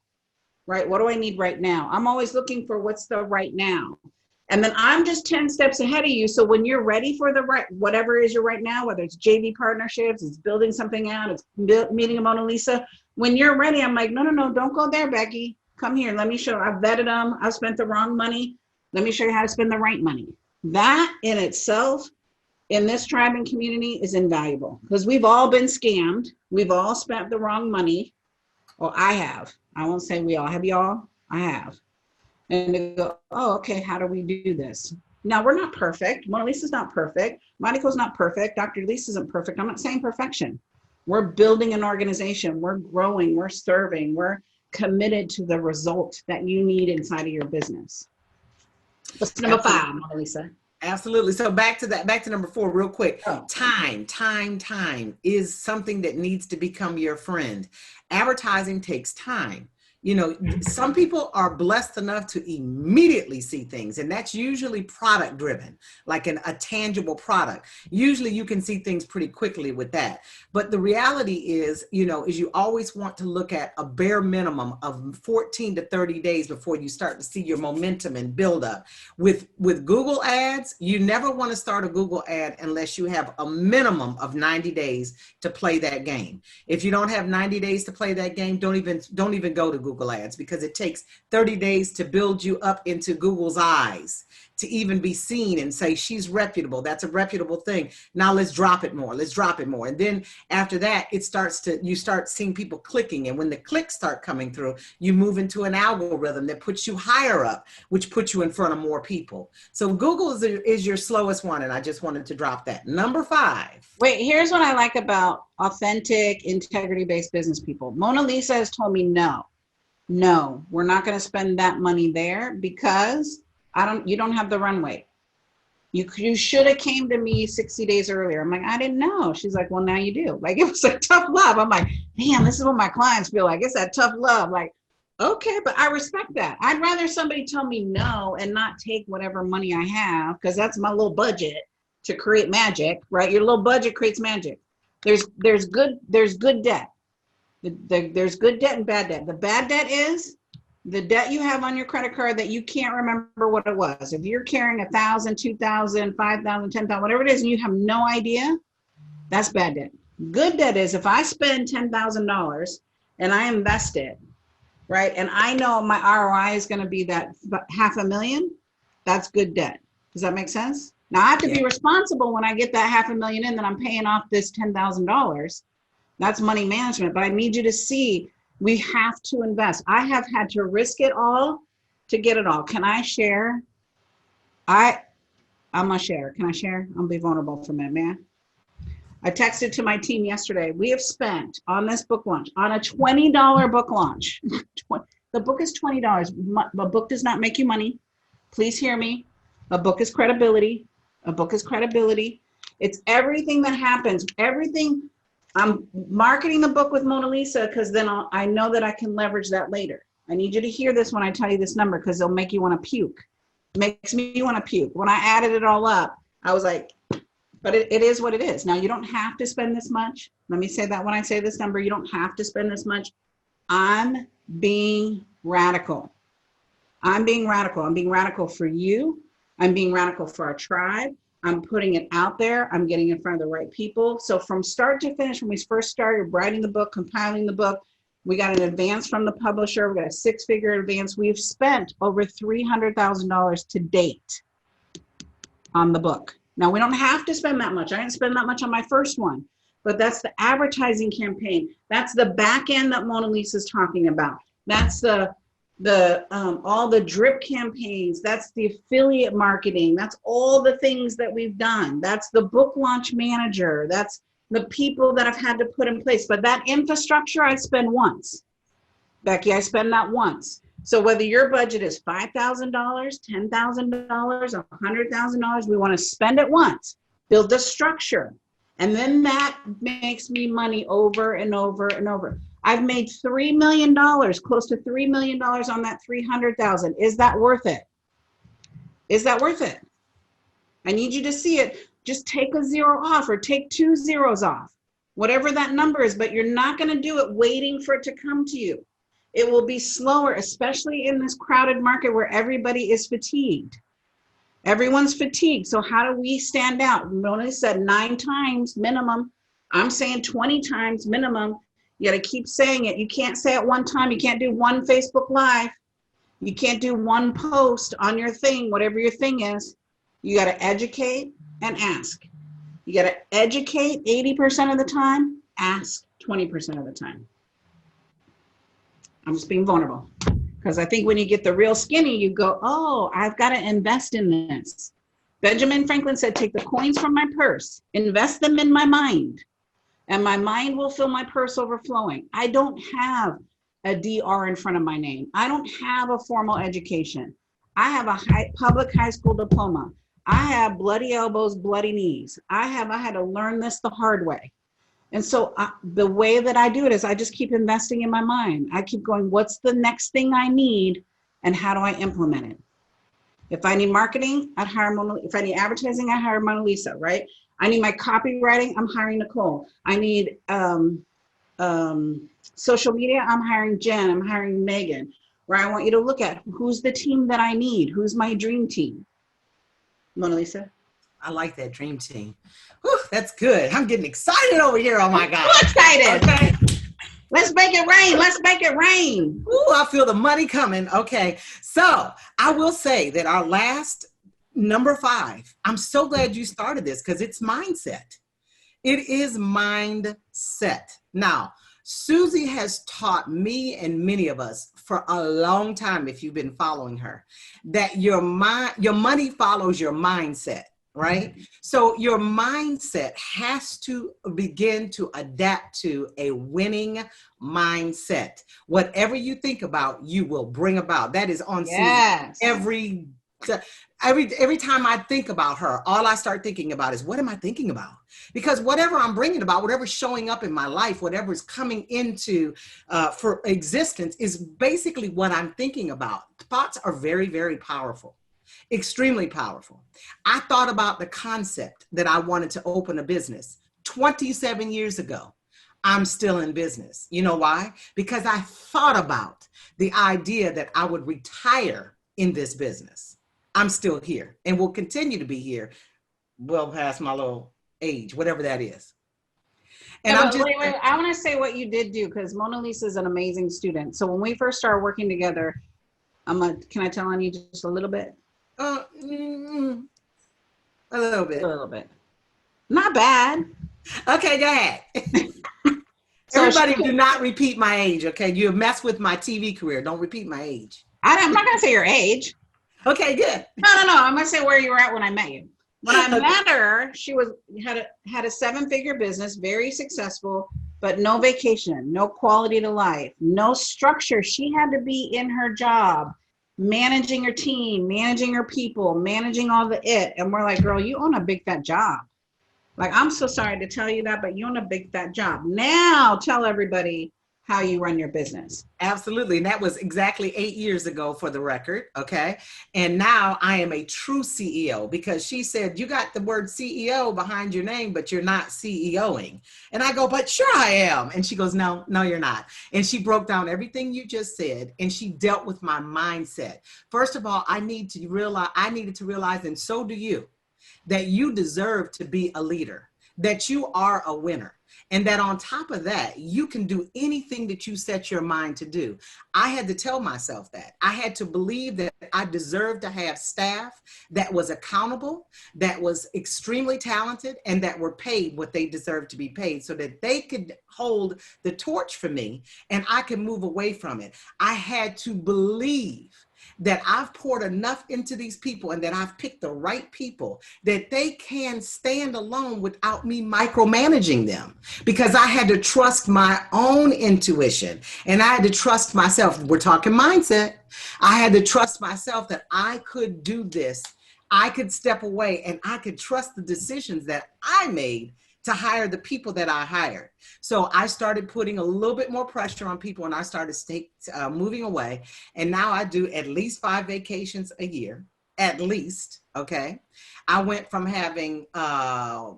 Right? What do I need right now? I'm always looking for what's the right now. And then I'm just 10 steps ahead of you. So when you're ready for the right, whatever is your right now, whether it's JV partnerships, it's building something out, it's meeting a Monalisa, when you're ready, I'm like, no, don't go there, Becky. Come here. Let me show you. I've vetted them. I've spent the wrong money. Let me show you how to spend the right money. That in itself, in this tribe and community, is invaluable because we've all been scammed. We've all spent the wrong money. Well, I have. I won't say we all. Have y'all? I have. And they go, oh, okay, how do we do this? Now, we're not perfect. Monalisa's not perfect. Mariko's not perfect. Dr. Lisa isn't perfect. I'm not saying perfection. We're building an organization. We're growing. We're serving. We're committed to the result that you need inside of your business. What's number 5, Monalisa? Absolutely. So back to number 4 real quick. Oh. Time is something that needs to become your friend. Advertising takes time. Some people are blessed enough to immediately see things, and that's usually product driven, like a tangible product. Usually you can see things pretty quickly with that. But the reality is you always want to look at a bare minimum of 14 to 30 days before you start to see your momentum and build up. With Google ads, you never want to start a Google ad unless you have a minimum of 90 days to play that game. If you don't have 90 days to play that game, don't even go to Google ads, because it takes 30 days to build you up into Google's eyes to even be seen and say, she's reputable. That's a reputable thing. Now let's drop it more. And then after that, you start seeing people clicking. And when the clicks start coming through, you move into an algorithm that puts you higher up, which puts you in front of more people. So Google is your slowest one. And I just wanted to drop that. Number 5. Wait, here's what I like about authentic, integrity-based business people. Monalisa has told me no, we're not going to spend that money there because you don't have the runway. You should have came to me 60 days earlier. I'm like, I didn't know. She's like, well, now you do. Like, it was a tough love. I'm like, man, this is what my clients feel like. It's that tough love. Like, okay, but I respect that. I'd rather somebody tell me no and not take whatever money I have, because that's my little budget to create magic, right? Your little budget creates magic. There's good debt. There's good debt and bad debt. The bad debt is the debt you have on your credit card that you can't remember what it was. If you're carrying $1,000, $2,000, $5,000, $10,000, whatever it is, and you have no idea, that's bad debt. Good debt is if I spend $10,000 and I invest it, right? And I know my ROI is going to be that $500,000. That's good debt. Does that make sense? Now I have to be responsible when I get that $500,000 in that I'm paying off this $10,000. That's money management. But I need you to see, we have to invest. I have had to risk it all to get it all. Can I share? I'm gonna share. Can I share? I'll be vulnerable for a minute, man. I texted to my team yesterday. We have spent on this book launch, on a $20 book launch. The book is $20. A book does not make you money. Please hear me. A book is credibility. A book is credibility. It's everything that happens. Everything. I'm marketing the book with Monalisa because then I know that I can leverage that later. I need you to hear this when I tell you this number because it'll make you want to puke. It makes me want to puke. When I added it all up, I was like, but it is what it is. Now, you don't have to spend this much. Let me say that when I say this number, you don't have to spend this much. I'm being radical. I'm being radical. I'm being radical for you. I'm being radical for our tribe. I'm putting it out there. I'm getting in front of the right people. So from start to finish, when we first started writing the book, compiling the book, we got an advance from the publisher. We got a 6-figure advance. We've spent over $300,000 to date on the book. Now, we don't have to spend that much. I didn't spend that much on my first one, but that's the advertising campaign. That's the back end that Monalisa is talking about. That's the all the drip campaigns. That's the affiliate marketing. That's all the things that we've done. That's the book launch manager. That's the people that I've had to put in place. But that infrastructure I spend once. Becky, I spend that once. So whether your budget is $5,000, $10,000, $100,000, we want to spend it once, build the structure. And then that makes me money over and over and over. I've made $3 million, close to $3 million on that 300,000. Is that worth it? Is that worth it? I need you to see it. Just take a zero off or take 2 zeros off, whatever that number is, but you're not going to do it waiting for it to come to you. It will be slower, especially in this crowded market where everybody is fatigued. Everyone's fatigued. So how do we stand out? Mona said 9 times minimum. I'm saying 20 times minimum. You got to keep saying it. You can't say it one time. You can't do one Facebook Live. You can't do one post on your thing, whatever your thing is. You got to educate and ask. You got to educate 80% of the time, ask 20% of the time. I'm just being vulnerable because I think when you get the real skinny, you go, oh, I've got to invest in this. Benjamin Franklin said, take the coins from my purse, invest them in my mind, and my mind will fill my purse overflowing. I don't have a DR in front of my name. I don't have a formal education. I have a public high school diploma. I have bloody elbows, bloody knees. I had to learn this the hard way. And so the way that I do it is I just keep investing in my mind. I keep going, what's the next thing I need and how do I implement it? If I need marketing, I'd hire Monalisa. If I need advertising, I hire Monalisa, right? I need my copywriting, I'm hiring Nicole. I need social media, I'm hiring Jen, I'm hiring Megan. Where I want you to look at who's the team that I need, who's my dream team. Monalisa? I like that dream team. Whew, that's good. I'm getting excited over here. Oh my God. So excited. Okay. Let's make it rain. Let's make it rain. Ooh, I feel the money coming. Okay. So I will say that our last number 5, I'm so glad you started this because it's mindset. It is mindset. Now, Susie has taught me and many of us for a long time, if you've been following her, that your money follows your mindset. Right? So your mindset has to begin to adapt to a winning mindset. Whatever you think about, you will bring about. That is on Yes. Susie. Every time I think about her, all I start thinking about is, what am I thinking about? Because whatever I'm bringing about, whatever's showing up in my life, whatever's coming into for existence is basically what I'm thinking about. Thoughts are very, very powerful. Extremely powerful. I thought about the concept that I wanted to open a business 27 years ago. I'm still in business. You know why? Because I thought about the idea that I would retire in this business. I'm still here and will continue to be here well past my little age, whatever that is. And Yeah, I'm but just, wait, I want to say what you did do, because Monalisa is an amazing student. So when we first started working together, can I tell on you just a little bit? uh, mm, a little A bit. little bit. Not bad. Okay, go ahead. So Everybody do not repeat my age, okay? You have messed with my TV career. Don't repeat my age. I'm not going to say your age. Okay, good. No. I'm going to say where you were at when I met you. When I Okay. met her, she had a 7-figure business, very successful, but no vacation, no quality to life, no structure. She had to be in her job, managing her team, managing her people, managing all the it. And we're like, girl, you own a big fat job. Like, I'm so sorry to tell you that, but you own a big fat job. Now tell everybody how you run your business. Absolutely. And that was exactly 8 years ago for the record. Okay. And now I am a true CEO, because she said, you got the word CEO behind your name, but you're not CEOing. And I go, but sure I am. And she goes, no, you're not. And she broke down everything you just said. And she dealt with my mindset. First of all, I needed to realize, and so do you, that you deserve to be a leader, that you are a winner. And that on top of that, you can do anything that you set your mind to do. I had to tell myself that. I had to believe that I deserved to have staff that was accountable, that was extremely talented, and that were paid what they deserved to be paid, so that they could hold the torch for me and I could move away from it. I had to believe that I've poured enough into these people and that I've picked the right people, that they can stand alone without me micromanaging them, because I had to trust my own intuition and I had to trust myself. We're talking mindset. I had to trust myself that I could do this. I could step away and I could trust the decisions that I made to hire the people that I hired. So I started putting a little bit more pressure on people, and I started moving away. And now I do at least 5 vacations a year, at least. Okay. I went from having about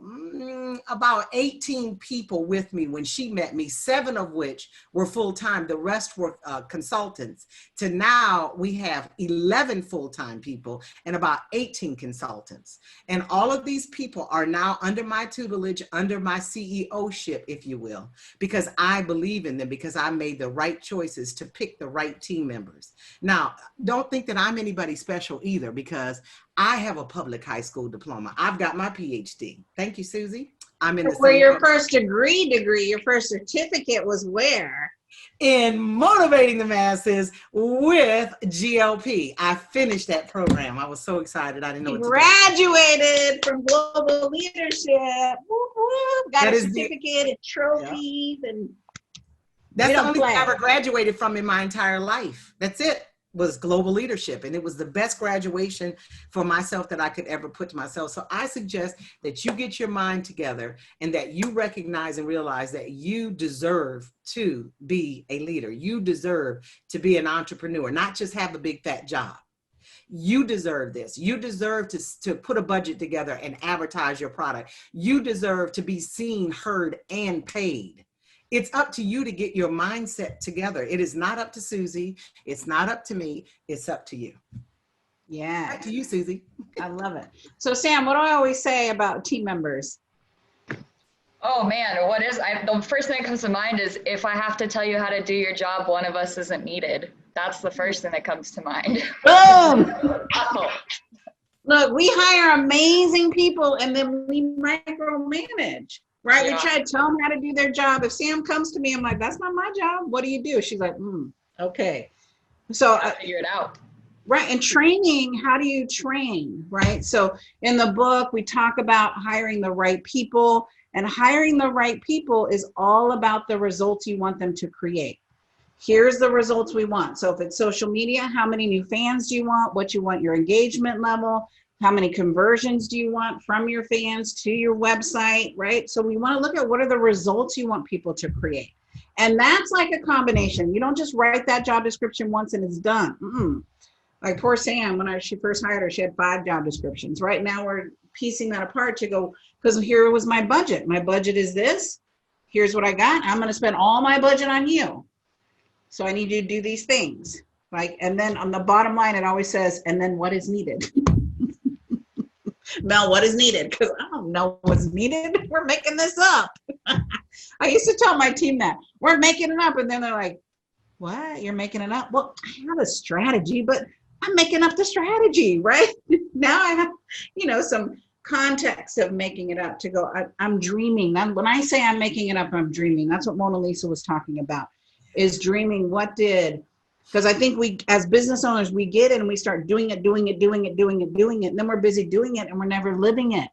18 people with me when she met me, 7 of which were full-time. The rest were consultants, to now we have 11 full-time people and about 18 consultants. And all of these people are now under my tutelage, under my CEO-ship, if you will, because I believe in them, because I made the right choices to pick the right team members. Now, don't think that I'm anybody special either, because I have a public high school diploma. I've got my PhD. Thank you, Susie. I'm in the Where same your first degree, your first certificate was where? in motivating the masses with GLP. I finished that program. I was so excited. I didn't know You what to do. graduated from global leadership. Woo-hoo. Got That a is certificate and trophies, and That's we the don't only thing I play. ever graduated from in my entire life. That's it, was global leadership. And it was the best graduation for myself that I could ever put to myself. So I suggest that you get your mind together and that you recognize and realize that you deserve to be a leader. You deserve to be an entrepreneur, not just have a big fat job. You deserve this. You deserve to put a budget together and advertise your product. You deserve to be seen, heard, and paid. It's up to you to get your mindset together. It is not up to Susie. It's not up to me. It's up to you. Yeah, Back to you, Susie. I love it. So Sam, what do I always say about team members? Oh man, the first thing that comes to mind is, if I have to tell you how to do your job, one of us isn't needed. That's the first thing that comes to mind. Boom! Oh. Look, we hire amazing people and then we micromanage, right? Yeah. We try to tell them how to do their job. If Sam comes to me, I'm like, that's not my job. What do you do? She's like, okay. So Figure it out. right. And training, how do you train, right? So in the book, we talk about hiring the right people, and hiring the right people is all about the results you want them to create. Here's the results we want. So if it's social media, how many new fans do you want? What you want your engagement level? How many conversions do you want from your fans to your website, right? So we want to look at what are the results you want people to create. And that's like a combination. You don't just write that job description once and it's done. Like poor Sam, when she first hired her, she had 5 job descriptions. Right now we're piecing that apart to go, because here was my budget. My budget is this. Here's what I got. I'm going to spend all my budget on you. So I need you to do these things. Like, and then on the bottom line, it always says, and then what is needed? Mel, what is needed? Because I don't know what's needed. We're making this up. I used to tell my team that we're making it up. And then they're like, what? You're making it up? Well, I have a strategy, but I'm making up the strategy, right? Now I have, some context of making it up to go, I'm dreaming. When I say I'm making it up, I'm dreaming. That's what Monalisa was talking about, is dreaming. Because I think we, as business owners, we get it and we start doing it. And then we're busy doing it and we're never living it.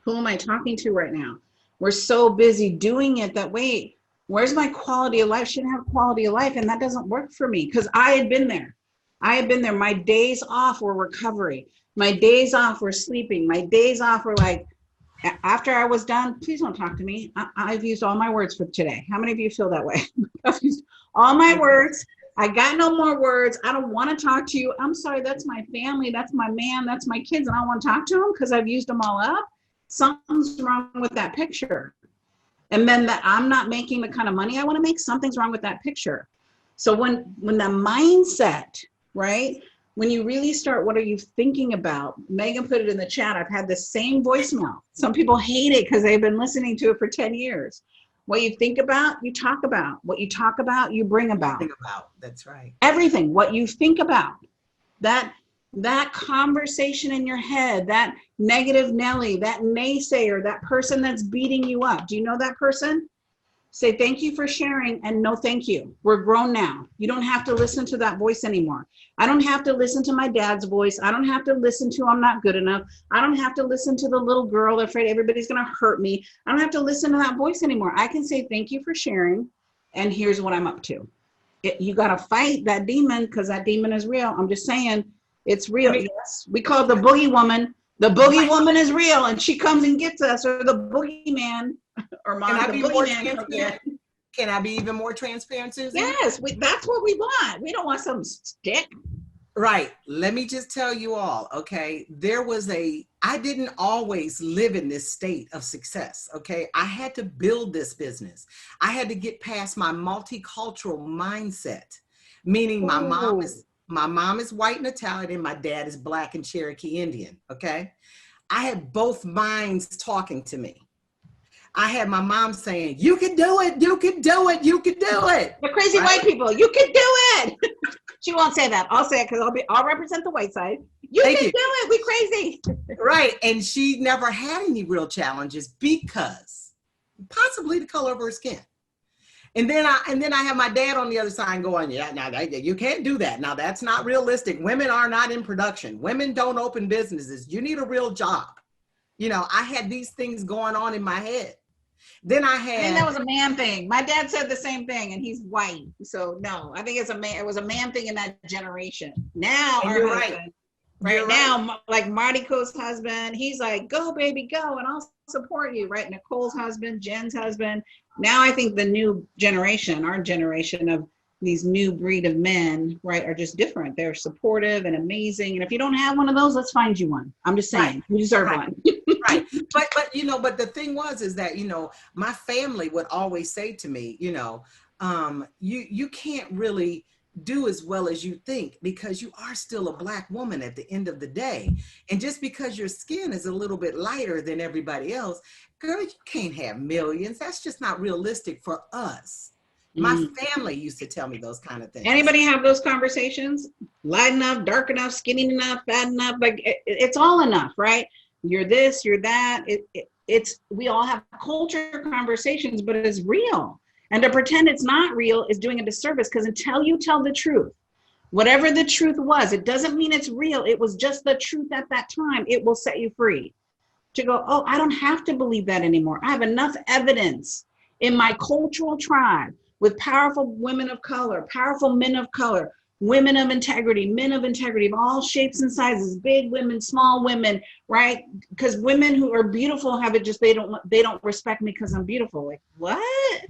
Who am I talking to right now? We're so busy doing it that, wait, where's my quality of life? Shouldn't have quality of life. And that doesn't work for me, because I had been there. My days off were recovery. My days off were sleeping. My days off were like, after I was done, please don't talk to me. I've used all my words for today. How many of you feel that way? I've used all my words. I got no more words. I don't want to talk to you. I'm sorry. That's my family. That's my man. That's my kids. And I don't want to talk to them because I've used them all up. Something's wrong with that picture. And then that I'm not making the kind of money I want to make, something's wrong with that picture. So when the mindset, right? When you really start, what are you thinking about? Megan put it in the chat. I've had the same voicemail. Some people hate it because they've been listening to it for 10 years. What you think about, you talk about. What you talk about, you bring about. That's right. Everything, what you think about. That conversation in your head, that negative Nelly, that naysayer, that person that's beating you up. Do you know that person? Say thank you for sharing and no thank you. We're grown now. You don't have to listen to that voice anymore. I don't have to listen to my dad's voice. I don't have to listen to I'm not good enough. I don't have to listen to the little girl afraid everybody's going to hurt me. I don't have to listen to that voice anymore. I can say thank you for sharing and here's what I'm up to. You got to fight that demon because that demon is real. I'm just saying it's real. Yes. We call it the boogie woman. The boogie woman is real and she comes and gets us, or the boogeyman. Or Can I be more transparent? Can I be even more transparent, Susie? Yes, that's what we want. We don't want some stick. Right. Let me just tell you all, okay, I didn't always live in this state of success, okay? I had to build this business. I had to get past my multicultural mindset, meaning my mom is white and Italian and my dad is Black and Cherokee Indian, okay? I had both minds talking to me. I had my mom saying, you can do it, you can do it, you can do it. The crazy white people, you can do it. She won't say that. I'll say it because I'll represent the white side. You can do it, we crazy. Right, and she never had any real challenges because possibly the color of her skin. And then I have my dad on the other side going, yeah, now you can't do that. Now that's not realistic. Women are not in production. Women don't open businesses. You need a real job. I had these things going on in my head. Then I think that was a man thing. My dad said the same thing, and he's white. So no, I think it was a man thing in that generation. Now you're right. Right now, like Marty Co's husband, he's like, go baby, go, and I'll support you, right? Nicole's husband, Jen's husband. Now I think the new generation, our generation of these new breed of men, right, are just different. They're supportive and amazing. And if you don't have one of those, let's find you one. I'm just saying, you deserve one. Right. But the thing is that, my family would always say to me, you can't really do as well as you think because you are still a Black woman at the end of the day. And just because your skin is a little bit lighter than everybody else, girl, you can't have millions. That's just not realistic for us. My family used to tell me those kind of things. Anybody have those conversations? Light enough, dark enough, skinny enough, fat enough, like it's all enough, right? You're this, you're that. We all have culture conversations, but it's real. And to pretend it's not real is doing a disservice because until you tell the truth, whatever the truth was, it doesn't mean it's real. It was just the truth at that time. It will set you free to go, oh, I don't have to believe that anymore. I have enough evidence in my cultural tribe with powerful women of color, powerful men of color, women of integrity, men of integrity, of all shapes and sizes, big women, small women, right? Because women who are beautiful have it just, they don't respect me because I'm beautiful. Like, what?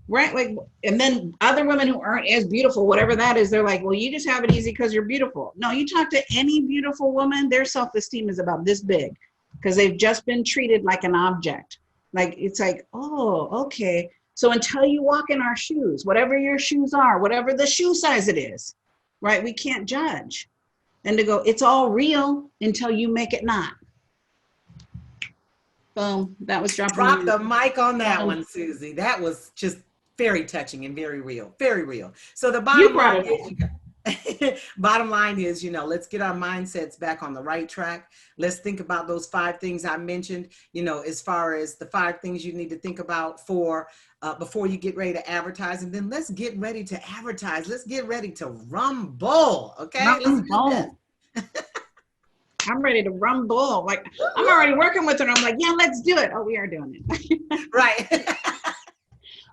Right? Like, and then other women who aren't as beautiful, whatever that is, they're like, well, you just have it easy because you're beautiful. No, you talk to any beautiful woman, their self-esteem is about this big because they've just been treated like an object. Like, it's like, oh, okay. So until you walk in our shoes, whatever your shoes are, whatever the shoe size it is, right? We can't judge. And to go, it's all real until you make it not. Boom. That was dropping. Drop the mic on that one, Susie. That was just very touching and very real. Very real. So the bottom line is, bottom line is, let's get our mindsets back on the right track. Let's think about those 5 things I mentioned, as far as the 5 things you need to think about for before you get ready to advertise. And then let's get ready to advertise. Let's get ready to rumble. Okay. Rumble. I'm ready to rumble. Like, I'm already working with her. I'm like, yeah, let's do it. Oh, we are doing it. Right.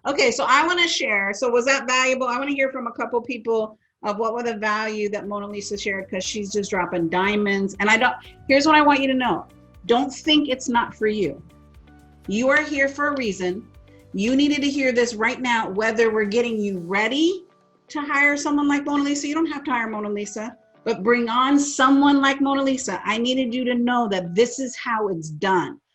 Okay, so I want to share. So was that valuable? I want to hear from a couple people of what were the value that Monalisa shared, because she's just dropping diamonds. And here's what I want you to know. Don't think it's not for you. You are here for a reason. You needed to hear this right now, whether we're getting you ready to hire someone like Monalisa. You don't have to hire Monalisa, but bring on someone like Monalisa. I needed you to know that this is how it's done.